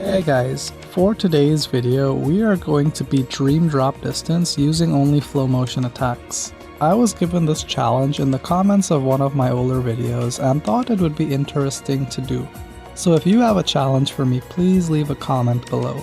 Hey guys, for today's video we are going to beat Dream Drop Distance using only Flowmotion attacks. I was given this challenge in the comments of one of my older videos and thought it would be interesting to do. So if you have a challenge for me, please leave a comment below.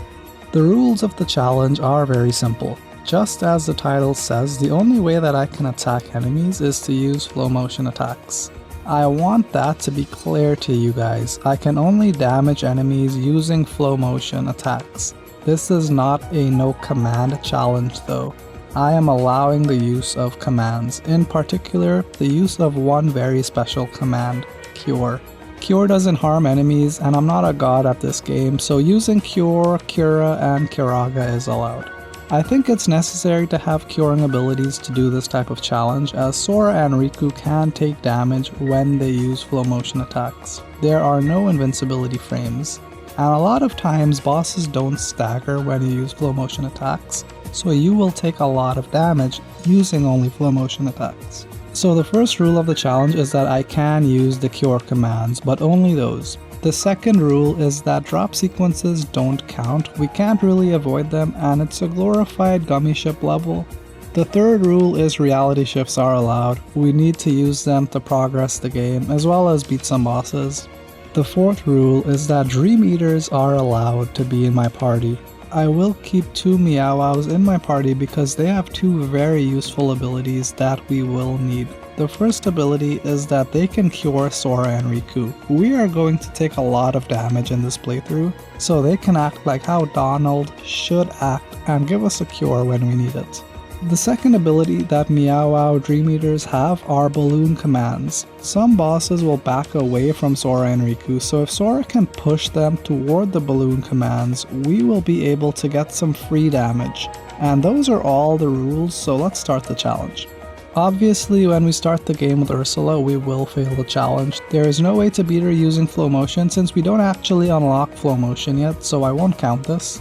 The rules of the challenge are very simple. Just as the title says, the only way that I can attack enemies is to use Flowmotion attacks. I want that to be clear to you guys. I can only damage enemies using Flowmotion attacks. This is not a no command challenge though. I am allowing the use of commands, in particular the use of one very special command, Cure. Cure doesn't harm enemies and I'm not a god at this game, so using Cure, Cura, and Curaga is allowed. I think it's necessary to have curing abilities to do this type of challenge, as Sora and Riku can take damage when they use Flowmotion attacks. There are no invincibility frames, and a lot of times bosses don't stagger when you use Flowmotion attacks, so you will take a lot of damage using only Flowmotion attacks. So the first rule of the challenge is that I can use the cure commands, but only those. The second rule is that drop sequences don't count, we can't really avoid them, and it's a glorified gummy ship level. The third rule is reality shifts are allowed, we need to use them to progress the game as well as beat some bosses. The fourth rule is that Dream Eaters are allowed to be in my party. I will keep 2 Meow Wows in my party because they have 2 very useful abilities that we will need. The first ability is that they can cure Sora and Riku. We are going to take a lot of damage in this playthrough, so they can act like how Donald should act and give us a cure when we need it. The second ability that Meow Wow Dream Eaters have are balloon commands. Some bosses will back away from Sora and Riku, so if Sora can push them toward the balloon commands, we will be able to get some free damage. And those are all the rules, so let's start the challenge. Obviously, when we start the game with Ursula, we will fail the challenge. There is no way to beat her using Flowmotion since we don't actually unlock Flowmotion yet, so I won't count this.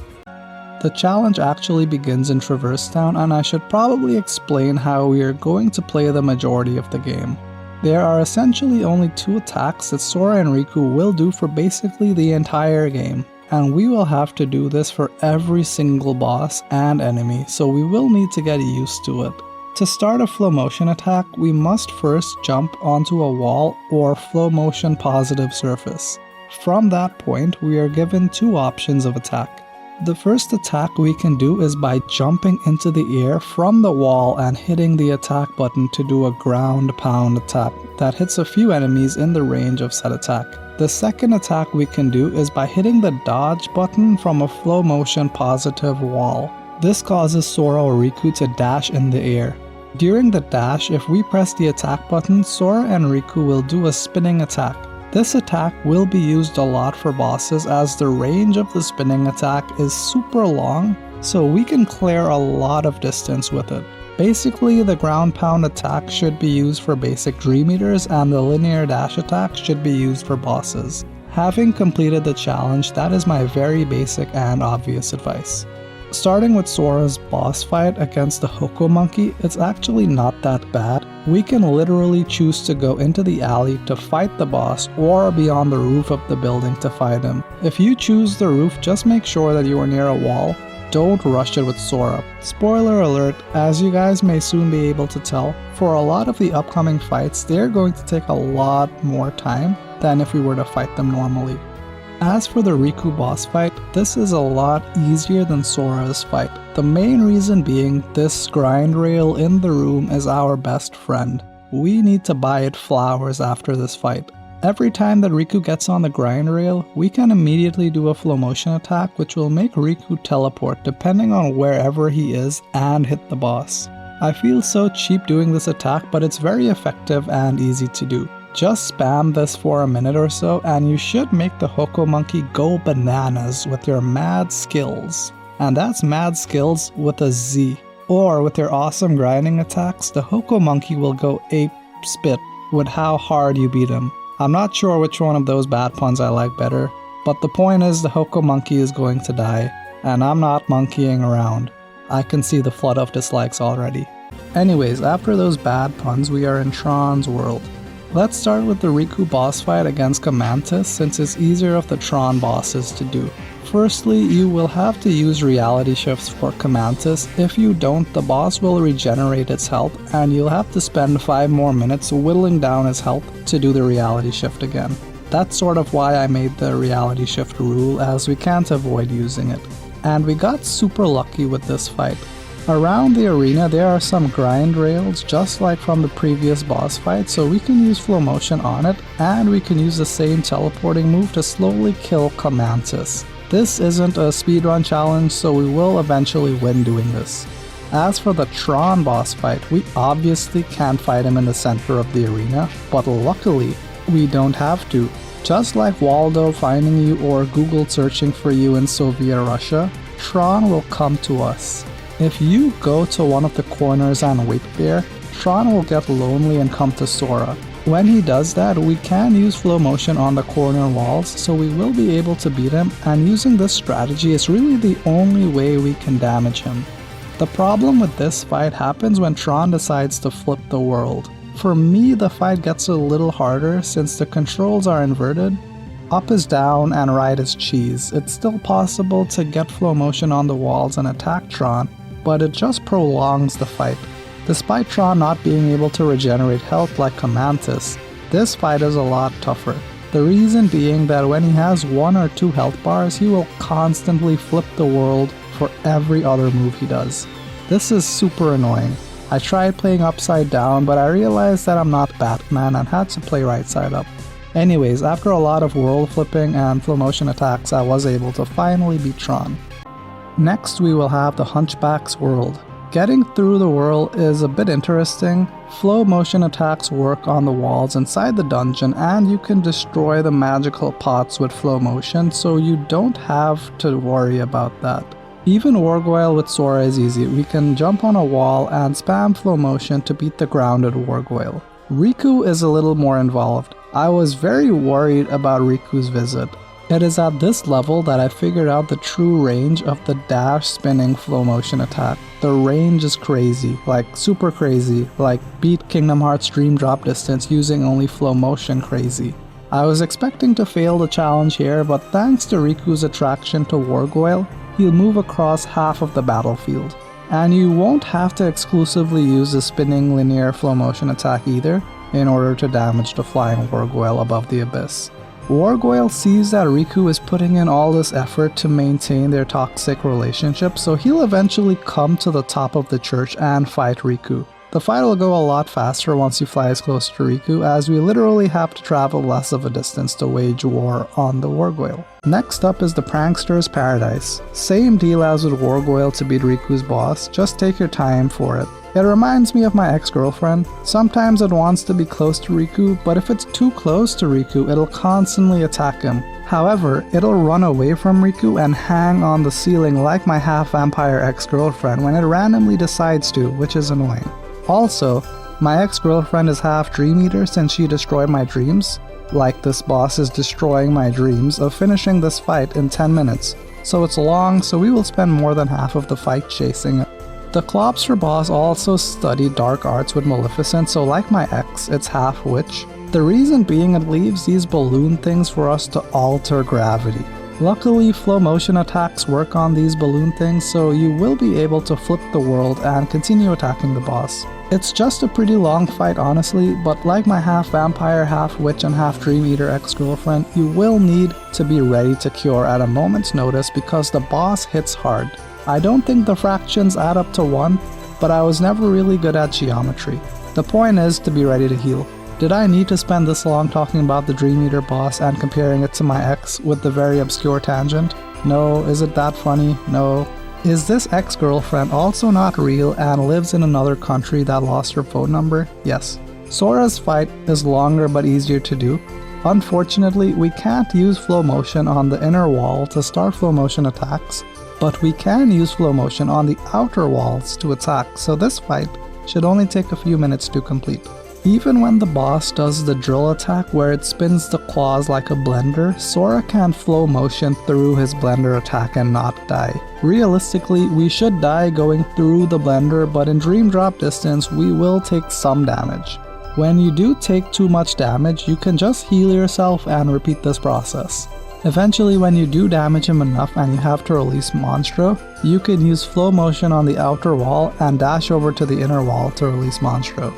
The challenge actually begins in Traverse Town, and I should probably explain how we are going to play the majority of the game. There are essentially only 2 attacks that Sora and Riku will do for basically the entire game, and we will have to do this for every single boss and enemy, so we will need to get used to it. To start a Flowmotion attack, we must first jump onto a wall or Flowmotion positive surface. From that point, we are given 2 options of attack. The first attack we can do is by jumping into the air from the wall and hitting the attack button to do a ground pound attack that hits a few enemies in the range of said attack. The second attack we can do is by hitting the dodge button from a Flowmotion positive wall. This causes Sora or Riku to dash in the air. During the dash, if we press the attack button, Sora and Riku will do a spinning attack. This attack will be used a lot for bosses as the range of the spinning attack is super long, so we can clear a lot of distance with it. Basically, the ground pound attack should be used for basic Dream Eaters and the linear dash attack should be used for bosses. Having completed the challenge, that is my very basic and obvious advice. Starting with Sora's boss fight against the Hoko Monkey, it's actually not that bad. We can literally choose to go into the alley to fight the boss or be on the roof of the building to fight him. If you choose the roof, just make sure that you are near a wall. Don't rush it with Sora. Spoiler alert, as you guys may soon be able to tell, for a lot of the upcoming fights, they're going to take a lot more time than if we were to fight them normally. As for the Riku boss fight, this is a lot easier than Sora's fight. The main reason being this grind rail in the room is our best friend. We need to buy it flowers after this fight. Every time that Riku gets on the grind rail, we can immediately do a Flowmotion attack which will make Riku teleport depending on wherever he is and hit the boss. I feel so cheap doing this attack, but it's very effective and easy to do. Just spam this for a minute or so and you should make the Hoko Monkey go bananas with your mad skills. And that's mad skills with a Z. Or with your awesome grinding attacks, the Hoko Monkey will go ape spit with how hard you beat him. I'm not sure which one of those bad puns I like better, but the point is the Hoko Monkey is going to die, and I'm not monkeying around. I can see the flood of dislikes already. Anyways, after those bad puns, we are in Tron's world. Let's start with the Riku boss fight against Gamantis since it's easier of the Tron bosses to do. Firstly, you will have to use reality shifts for Comantus. If you don't, the boss will regenerate its health and you'll have to spend 5 more minutes whittling down his health to do the reality shift again. That's sort of why I made the reality shift rule, as we can't avoid using it. And we got super lucky with this fight. Around the arena there are some grind rails just like from the previous boss fight, so we can use Flowmotion on it and we can use the same teleporting move to slowly kill Comantus. This isn't a speedrun challenge, so we will eventually win doing this. As for the Tron boss fight, we obviously can't fight him in the center of the arena, but luckily we don't have to. Just like Waldo finding you or Google searching for you in Soviet Russia, Tron will come to us. If you go to one of the corners and wait there, Tron will get lonely and come to Sora. When he does that, we can use Flowmotion on the corner walls, so we will be able to beat him, and using this strategy is really the only way we can damage him. The problem with this fight happens when Tron decides to flip the world. For me, the fight gets a little harder since the controls are inverted. Up is down and right is cheese. It's still possible to get Flowmotion on the walls and attack Tron, but it just prolongs the fight. Despite Tron not being able to regenerate health like Comantus, this fight is a lot tougher. The reason being that when he has 1 or 2 health bars, he will constantly flip the world for every other move he does. This is super annoying. I tried playing upside down, but I realized that I'm not Batman and had to play right side up. Anyways, after a lot of world flipping and Flowmotion attacks, I was able to finally beat Tron. Next we will have the Hunchback's World. Getting through the world is a bit interesting. Flowmotion attacks work on the walls inside the dungeon and you can destroy the magical pots with Flowmotion, so you don't have to worry about that. Even Wargoyle with Sora is easy. We can jump on a wall and spam Flowmotion to beat the grounded Wargoyle. Riku is a little more involved. I was very worried about Riku's visit. It is at this level that I figured out the true range of the dash spinning Flowmotion attack. The range is crazy, like super crazy, like beat Kingdom Hearts Dream Drop Distance using only Flowmotion crazy. I was expecting to fail the challenge here, but thanks to Riku's attraction to Wargoyle, he'll move across half of the battlefield. And you won't have to exclusively use the spinning linear Flowmotion attack either in order to damage the flying Wargoyle above the abyss. Wargoyle sees that Riku is putting in all this effort to maintain their toxic relationship, so he'll eventually come to the top of the church and fight Riku. The fight will go a lot faster once he flies close to Riku, as we literally have to travel less of a distance to wage war on the Wargoyle. Next up is the Prankster's Paradise. Same deal as with Wargoyle to beat Riku's boss, just take your time for it. It reminds me of my ex-girlfriend. Sometimes it wants to be close to Riku, but if it's too close to Riku, it'll constantly attack him. However, it'll run away from Riku and hang on the ceiling like my half-vampire ex-girlfriend when it randomly decides to, which is annoying. Also, my ex-girlfriend is half Dream Eater since she destroyed my dreams. Like this boss is destroying my dreams of finishing this fight in 10 minutes. So it's long, so we will spend more than half of the fight chasing it. The Klopster boss also studied dark arts with Maleficent, so like my ex, it's half witch. The reason being it leaves these balloon things for us to alter gravity. Luckily, Flowmotion attacks work on these balloon things, so you will be able to flip the world and continue attacking the boss. It's just a pretty long fight honestly, but like my half vampire, half witch and half dream eater ex-girlfriend, you will need to be ready to cure at a moment's notice because the boss hits hard. I don't think the fractions add up to 1, but I was never really good at geometry. The point is to be ready to heal. Did I need to spend this long talking about the Dream Eater boss and comparing it to my ex with the very obscure tangent? No. Is it that funny? No. Is this ex-girlfriend also not real and lives in another country that lost her phone number? Yes. Sora's fight is longer but easier to do. Unfortunately, we can't use Flowmotion on the inner wall to start Flowmotion attacks, but we can use Flowmotion on the outer walls to attack, so this fight should only take a few minutes to complete. Even when the boss does the drill attack where it spins the claws like a blender, Sora can Flowmotion through his blender attack and not die. Realistically, we should die going through the blender, but in Dream Drop Distance we will take some damage. When you do take too much damage, you can just heal yourself and repeat this process. Eventually, when you do damage him enough and you have to release Monstro, you can use Flow Motion on the outer wall and dash over to the inner wall to release Monstro.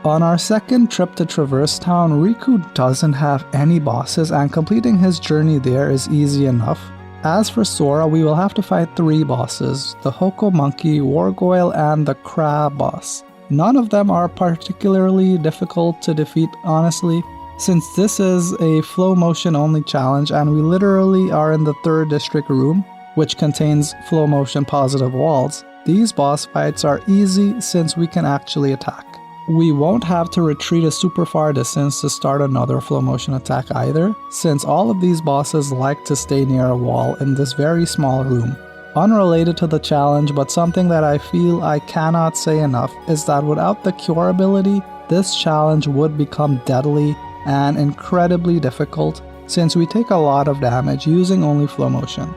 On our second trip to Traverse Town, Riku doesn't have any bosses and completing his journey there is easy enough. As for Sora, we will have to fight 3 bosses, the Hoko Monkey, Wargoyle, and the Crab boss. None of them are particularly difficult to defeat, honestly, since this is a Flow Motion only challenge and we literally are in the 3rd district room, which contains Flow Motion positive walls. These boss fights are easy since we can actually attack. We won't have to retreat a super far distance to start another Flow Motion attack either, since all of these bosses like to stay near a wall in this very small room. Unrelated to the challenge, but something that I feel I cannot say enough, is that without the cure ability, this challenge would become deadly and incredibly difficult since we take a lot of damage using only Flow Motion.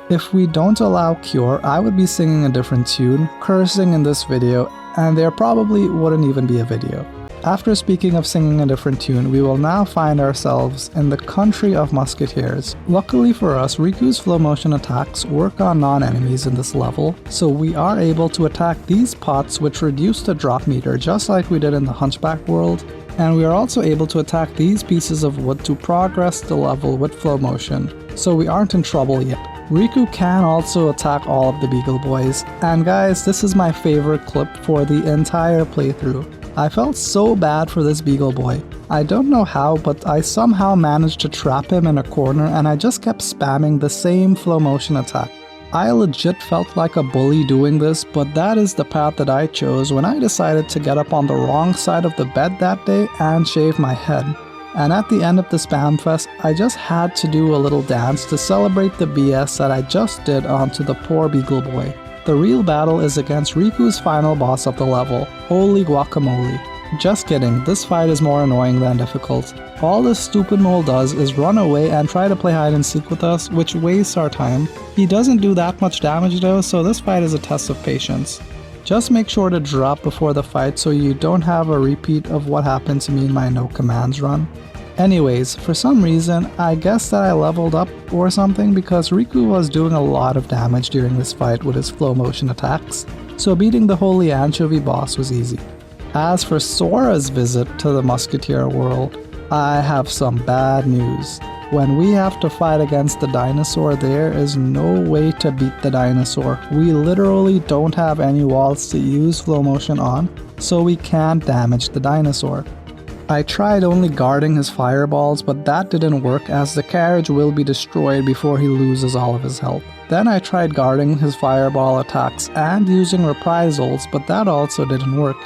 If we don't allow cure, I would be singing a different tune, cursing in this video, and there probably wouldn't even be a video. After speaking of singing a different tune, we will now find ourselves in the country of musketeers. Luckily for us, Riku's Flow Motion attacks work on non-enemies in this level, so we are able to attack these pots which reduce the drop meter just like we did in the Hunchback world, and we are also able to attack these pieces of wood to progress the level with Flow Motion, so we aren't in trouble yet. Riku can also attack all of the Beagle Boys, and guys, this is my favorite clip for the entire playthrough. I felt so bad for this Beagle Boy. I don't know how, but I somehow managed to trap him in a corner and I just kept spamming the same Flow Motion attack. I legit felt like a bully doing this, but that is the path that I chose when I decided to get up on the wrong side of the bed that day and shave my head. And at the end of the spam fest, I just had to do a little dance to celebrate the BS that I just did onto the poor Beagle Boy. The real battle is against Riku's final boss of the level, Holy Guacamole. Just kidding, this fight is more annoying than difficult. All this stupid mole does is run away and try to play hide and seek with us, which wastes our time. He doesn't do that much damage though, so this fight is a test of patience. Just make sure to drop before the fight so you don't have a repeat of what happened to me in my no commands run. Anyways, for some reason, I guess that I leveled up or something because Riku was doing a lot of damage during this fight with his Flow Motion attacks, so beating the Holy Anchovy boss was easy. As for Sora's visit to the Musketeer world, I have some bad news. When we have to fight against the dinosaur, there is no way to beat the dinosaur. We literally don't have any walls to use Flow Motion on, so we can't damage the dinosaur. I tried only guarding his fireballs, but that didn't work as the carriage will be destroyed before he loses all of his health. Then I tried guarding his fireball attacks and using reprisals, but that also didn't work.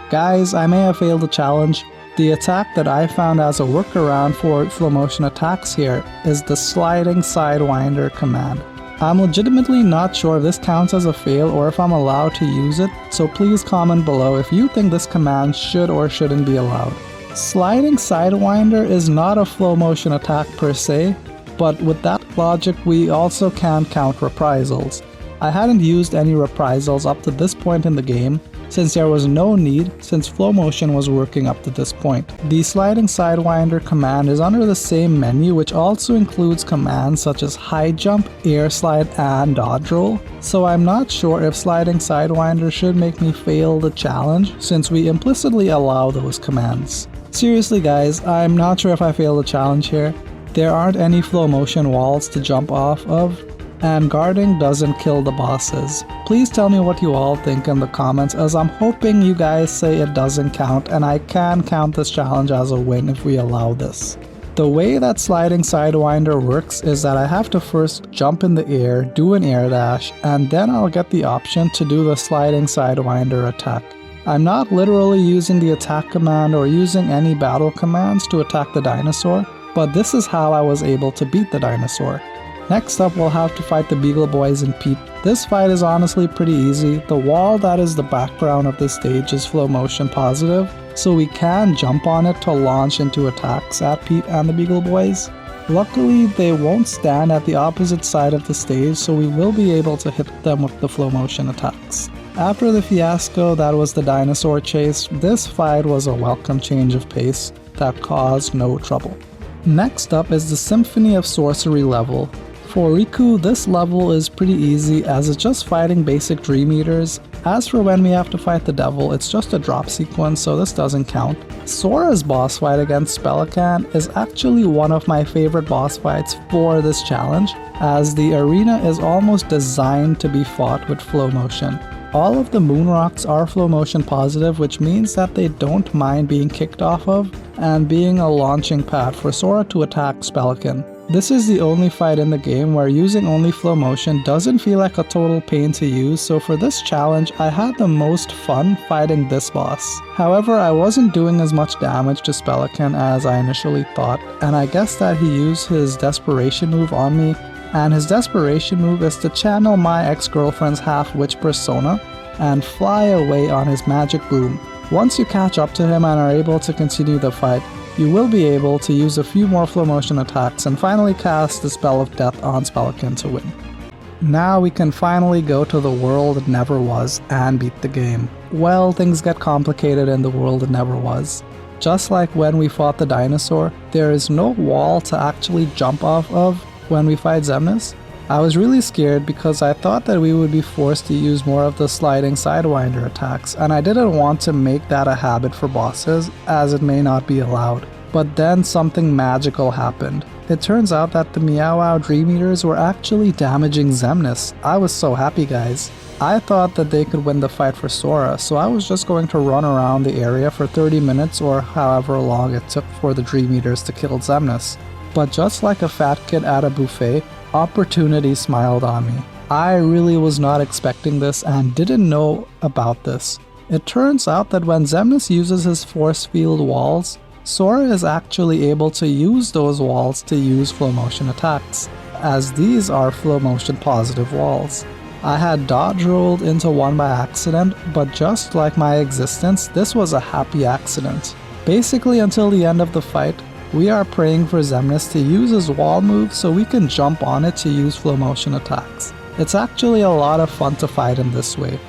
Guys, I may have failed the challenge. The attack that I found as a workaround for Flow Motion attacks here is the Sliding Sidewinder command. I'm legitimately not sure if this counts as a fail or if I'm allowed to use it, so please comment below if you think this command should or shouldn't be allowed. Sliding Sidewinder is not a Flow Motion attack per se, but with that logic we also can count reprisals. I hadn't used any reprisals up to this point in the game, since there was no need since Flow Motion was working up to this point. The Sliding Sidewinder command is under the same menu, which also includes commands such as High Jump, Air Slide, and Dodge Roll, so I'm not sure if Sliding Sidewinder should make me fail the challenge since we implicitly allow those commands. Seriously guys, I'm not sure if I failed the challenge here. There aren't any Flow Motion walls to jump off of, and guarding doesn't kill the bosses. Please tell me what you all think in the comments, as I'm hoping you guys say it doesn't count and I can count this challenge as a win if we allow this. The way that Sliding Sidewinder works is that I have to first jump in the air, do an air dash, and then I'll get the option to do the Sliding Sidewinder attack. I'm not literally using the attack command or using any battle commands to attack the dinosaur, but this is how I was able to beat the dinosaur. Next up, we'll have to fight the Beagle Boys and Pete. This fight is honestly pretty easy. The wall that is the background of this stage is Flow Motion positive, so we can jump on it to launch into attacks at Pete and the Beagle Boys. Luckily, they won't stand at the opposite side of the stage, so we will be able to hit them with the Flow Motion attacks. After the fiasco that was the dinosaur chase, this fight was a welcome change of pace that caused no trouble. Next up is the Symphony of Sorcery level. For Riku, this level is pretty easy as it's just fighting basic Dream Eaters. As for when we have to fight the devil, it's just a drop sequence, so this doesn't count. Sora's boss fight against Spelacan is actually one of my favorite boss fights for this challenge, as the arena is almost designed to be fought with Flowmotion. All of the moon rocks are Flowmotion positive, which means that they don't mind being kicked off of and being a launching pad for Sora to attack Spelacan. This is the only fight in the game where using only Flowmotion doesn't feel like a total pain to use, so for this challenge I had the most fun fighting this boss. However, I wasn't doing as much damage to Spelacan as I initially thought, and I guess that he used his desperation move on me, and his desperation move is to channel my ex-girlfriend's half-witch persona and fly away on his magic broom. Once you catch up to him and are able to continue the fight, you will be able to use a few more Flowmotion attacks and finally cast the Spell of Death on Spelacan to win. Now we can finally go to the world it never was and beat the game. Well, things get complicated in the world it never was. Just like when we fought the dinosaur, there is no wall to actually jump off of when we fight Xemnas. I was really scared because I thought that we would be forced to use more of the sliding Sidewinder attacks, and I didn't want to make that a habit for bosses, as it may not be allowed. But then something magical happened. It turns out that the Meow Wow Dream Eaters were actually damaging Xemnas. I was so happy, guys. I thought that they could win the fight for Sora, so I was just going to run around the area for 30 minutes or however long it took for the Dream Eaters to kill Xemnas. But just like a fat kid at a buffet, opportunity smiled on me. I really was not expecting this and didn't know about this. It turns out that when Xemnas uses his force field walls, Sora is actually able to use those walls to use Flowmotion attacks, as these are Flowmotion positive walls. I had dodge rolled into one by accident, but just like my existence, this was a happy accident. Basically, until the end of the fight, we are praying for Xemnas to use his wall move so we can jump on it to use Flowmotion attacks. It's actually a lot of fun to fight in this way.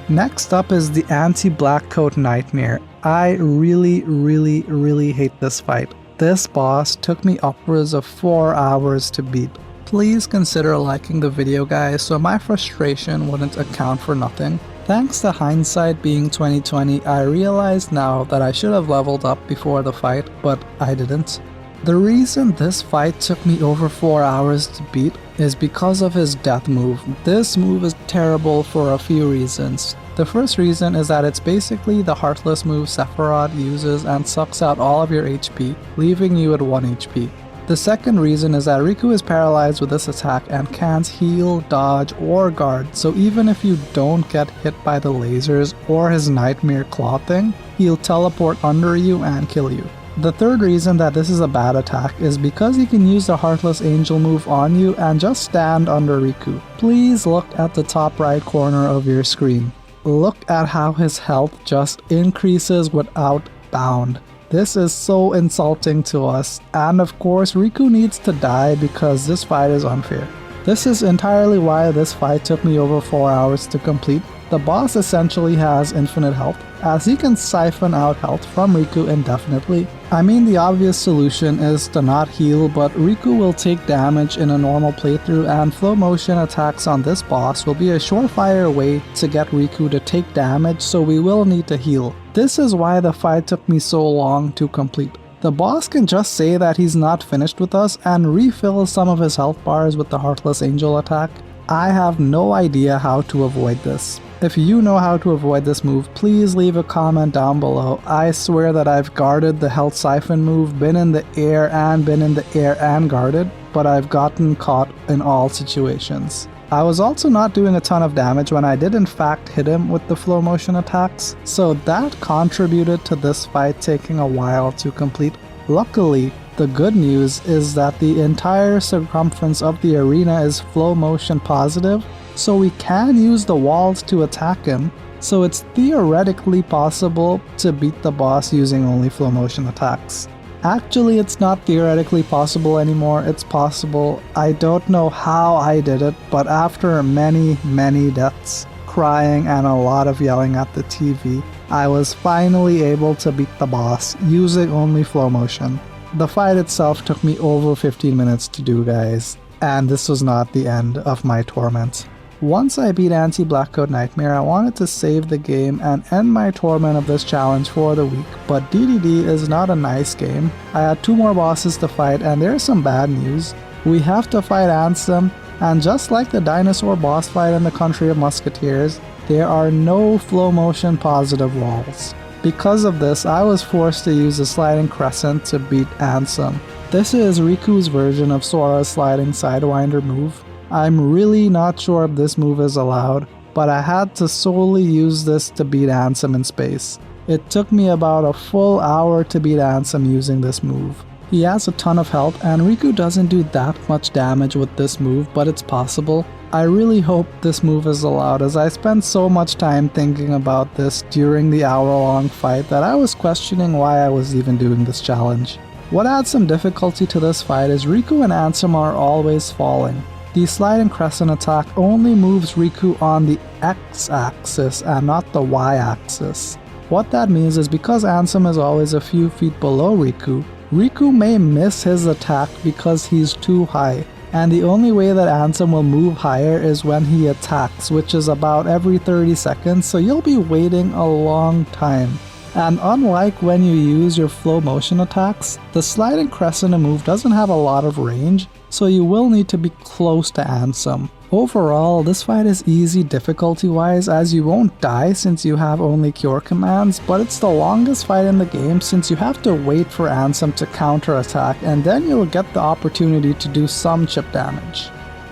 Next up is the anti-black coat nightmare. I really hate this fight. This boss took me upwards of 4 hours to beat. Please consider liking the video, guys, so my frustration wouldn't account for nothing. Thanks to hindsight being 2020, I realized now that I should have leveled up before the fight, but I didn't. The reason this fight took me over 4 hours to beat is because of his death move. This move is terrible for a few reasons. The first reason is that it's basically the Heartless move Sephiroth uses and sucks out all of your HP, leaving you at 1 HP. The second reason is that Riku is paralyzed with this attack and can't heal, dodge, or guard, so even if you don't get hit by the lasers or his nightmare claw thing, he'll teleport under you and kill you. The third reason that this is a bad attack is because he can use the Heartless Angel move on you and just stand under Riku. Please look at the top right corner of your screen. Look at how his health just increases without bound. This is so insulting to us, and of course Riku needs to die because this fight is unfair. This is entirely why this fight took me over 4 hours to complete. The boss essentially has infinite health, as he can siphon out health from Riku indefinitely. I mean, the obvious solution is to not heal, but Riku will take damage in a normal playthrough, and Flowmotion attacks on this boss will be a surefire way to get Riku to take damage, so we will need to heal. This is why the fight took me so long to complete. The boss can just say that he's not finished with us and refill some of his health bars with the Heartless Angel attack. I have no idea how to avoid this. If you know how to avoid this move, please leave a comment down below. I swear that I've guarded the health siphon move, been in the air and guarded, but I've gotten caught in all situations. I was also not doing a ton of damage when I did in fact hit him with the Flowmotion attacks, so that contributed to this fight taking a while to complete. Luckily, the good news is that the entire circumference of the arena is Flowmotion positive, so we can use the walls to attack him, so it's theoretically possible to beat the boss using only Flowmotion attacks. Actually, it's not theoretically possible anymore, it's possible. I don't know how I did it, but after many deaths, crying, and a lot of yelling at the TV, I was finally able to beat the boss using only Flowmotion. The fight itself took me over 15 minutes to do, guys, and this was not the end of my torment. Once I beat Anti-Blackcoat Nightmare, I wanted to save the game and end my torment of this challenge for the week, but DDD is not a nice game. I had 2 more bosses to fight, and there's some bad news. We have to fight Ansem, and just like the dinosaur boss fight in the Country of Musketeers, there are no Flowmotion positive walls. Because of this, I was forced to use the sliding crescent to beat Ansem. This is Riku's version of Sora's sliding sidewinder move. I'm really not sure if this move is allowed, but I had to solely use this to beat Ansem in space. It took me about a full hour to beat Ansem using this move. He has a ton of health, and Riku doesn't do that much damage with this move, but it's possible. I really hope this move is allowed, as I spent so much time thinking about this during the hour-long fight that I was questioning why I was even doing this challenge. What adds some difficulty to this fight is Riku and Ansem are always falling. The sliding crescent attack only moves Riku on the X-axis and not the Y-axis. What that means is because Ansem is always a few feet below Riku, Riku may miss his attack because he's too high, and the only way that Ansem will move higher is when he attacks, which is about every 30 seconds, so you'll be waiting a long time. And unlike when you use your Flowmotion attacks, the sliding crescent move doesn't have a lot of range, so you will need to be close to Ansem. Overall, this fight is easy difficulty-wise, as you won't die since you have only cure commands, but it's the longest fight in the game since you have to wait for Ansem to counter-attack, and then you'll get the opportunity to do some chip damage.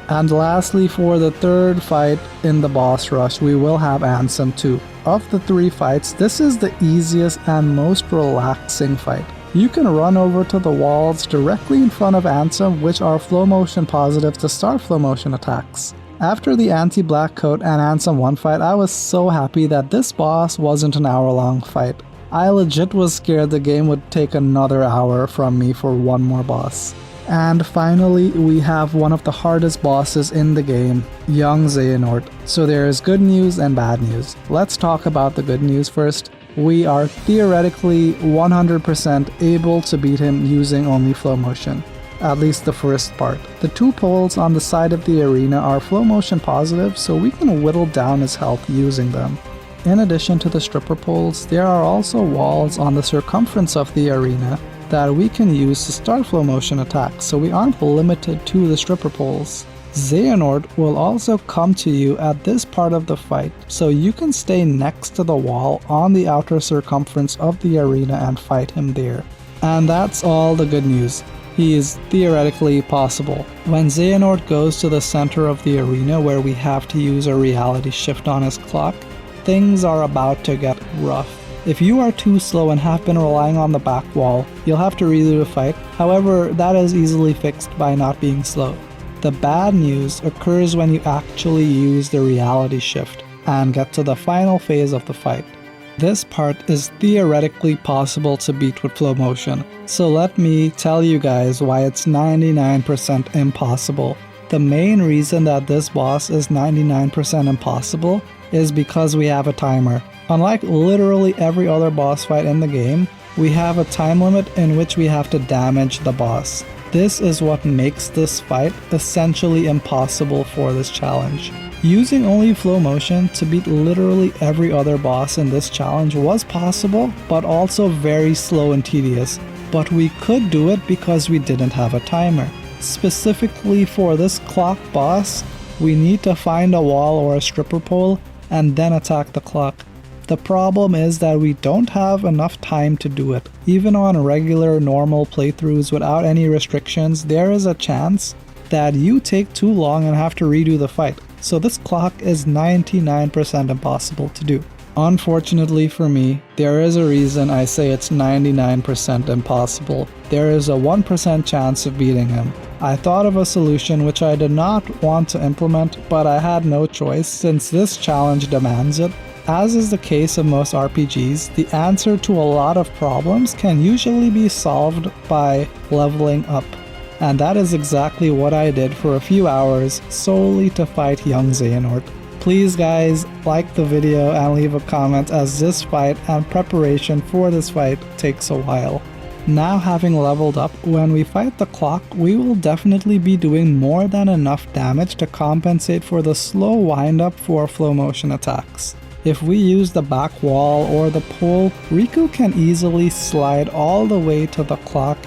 And lastly, for the third fight in the boss rush, we will have Ansem too. Of the 3 fights, this is the easiest and most relaxing fight. You can run over to the walls directly in front of Ansem, which are Flowmotion positive to start Flowmotion attacks. After the Anti-Blackcoat and Ansem 1 fight, I was so happy that this boss wasn't an hour-long fight. I legit was scared the game would take another hour from me for one more boss. And finally, we have one of the hardest bosses in the game, young Xehanort. So there is good news and bad news. Let's talk about the good news first. We are theoretically 100% able to beat him using only Flowmotion. At least the first part. The 2 poles on the side of the arena are Flowmotion positive, so we can whittle down his health using them. In addition to the stripper poles, there are also walls on the circumference of the arena that we can use to start Flowmotion attacks, so we aren't limited to the stripper poles. Xehanort will also come to you at this part of the fight, so you can stay next to the wall on the outer circumference of the arena and fight him there. And that's all the good news. He is theoretically possible. When Xehanort goes to the center of the arena where we have to use a reality shift on his clock, things are about to get rough. If you are too slow and have been relying on the back wall, you'll have to redo the fight. However, that is easily fixed by not being slow. The bad news occurs when you actually use the reality shift and get to the final phase of the fight. This part is theoretically possible to beat with Flowmotion, so let me tell you guys why it's 99% impossible. The main reason that this boss is 99% impossible is because we have a timer. Unlike literally every other boss fight in the game, we have a time limit in which we have to damage the boss. This is what makes this fight essentially impossible for this challenge. Using only Flowmotion to beat literally every other boss in this challenge was possible, but also very slow and tedious. But we could do it because we didn't have a timer. Specifically for this clock boss, we need to find a wall or a stripper pole and then attack the clock. The problem is that we don't have enough time to do it. Even on regular normal playthroughs without any restrictions, there is a chance that you take too long and have to redo the fight. So this clock is 99% impossible to do. Unfortunately for me, there is a reason I say it's 99% impossible. There is a 1% chance of beating him. I thought of a solution which I did not want to implement, but I had no choice since this challenge demands it. As is the case of most RPGs, the answer to a lot of problems can usually be solved by leveling up. And that is exactly what I did for a few hours solely to fight young Xehanort. Please guys, like the video and leave a comment as this fight and preparation for this fight takes a while. Now having leveled up, when we fight the clock, we will definitely be doing more than enough damage to compensate for the slow wind-up for Flowmotion attacks. If we use the back wall or the pole, Riku can easily slide all the way to the clock,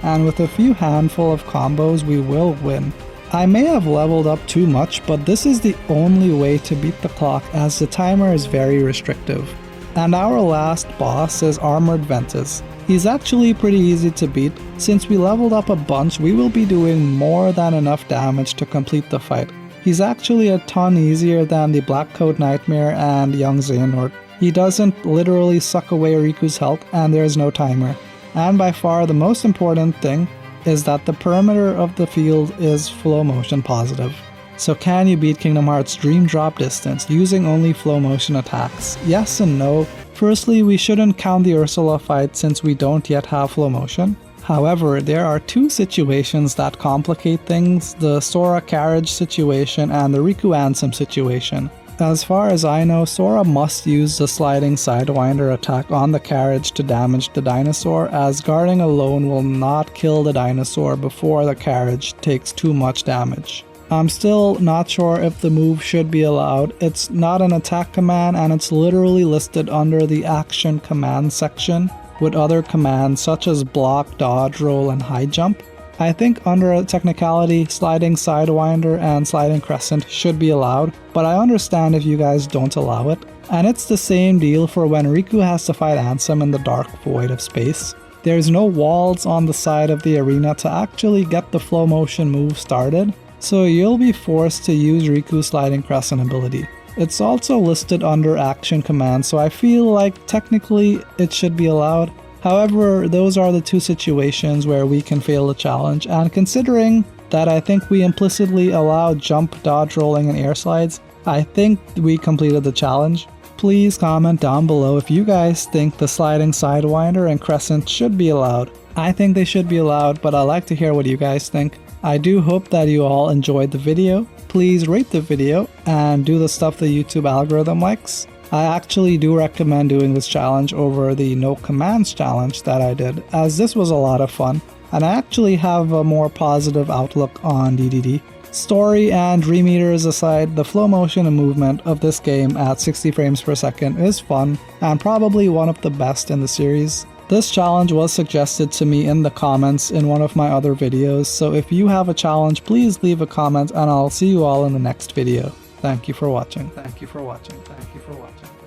and with a few handful of combos we will win. I may have leveled up too much, but this is the only way to beat the clock as the timer is very restrictive. And our last boss is Armored Ventus. He's actually pretty easy to beat. Since we leveled up a bunch, we will be doing more than enough damage to complete the fight. He's actually a ton easier than the Black Coat Nightmare and Young Xehanort. He doesn't literally suck away Riku's health and there is no timer. And by far the most important thing is that the perimeter of the field is Flowmotion positive. So can you beat Kingdom Hearts Dream Drop Distance using only Flowmotion attacks? Yes and no. Firstly, we shouldn't count the Ursula fight since we don't yet have Flowmotion. However, there are two situations that complicate things, the Sora carriage situation and the Riku Ansem situation. As far as I know, Sora must use the sliding sidewinder attack on the carriage to damage the dinosaur, as guarding alone will not kill the dinosaur before the carriage takes too much damage. I'm still not sure if the move should be allowed. It's not an attack command and it's literally listed under the action command section with other commands such as block, dodge, roll, and high jump. I think under a technicality, sliding sidewinder and sliding crescent should be allowed, but I understand if you guys don't allow it. And it's the same deal for when Riku has to fight Ansem in the dark void of space. There's no walls on the side of the arena to actually get the Flowmotion move started, so you'll be forced to use Riku's sliding crescent ability. It's also listed under action command, so I feel like technically it should be allowed. However, those are the two situations where we can fail the challenge, and considering that I think we implicitly allow jump, dodge, rolling, and air slides, I think we completed the challenge. Please comment down below if you guys think the sliding sidewinder and crescent should be allowed. I think they should be allowed, but I'd like to hear what you guys think. I do hope that you all enjoyed the video. Please rate the video and do the stuff the YouTube algorithm likes. I actually do recommend doing this challenge over the no commands challenge that I did, as this was a lot of fun, and I actually have a more positive outlook on DDD. Story and Dream Eaters aside, the flow motion and movement of this game at 60 frames per second is fun and probably one of the best in the series. This challenge was suggested to me in the comments in one of my other videos, so if you have a challenge, please leave a comment and I'll see you all in the next video. Thank you for watching. Thank you for watching. Thank you for watching.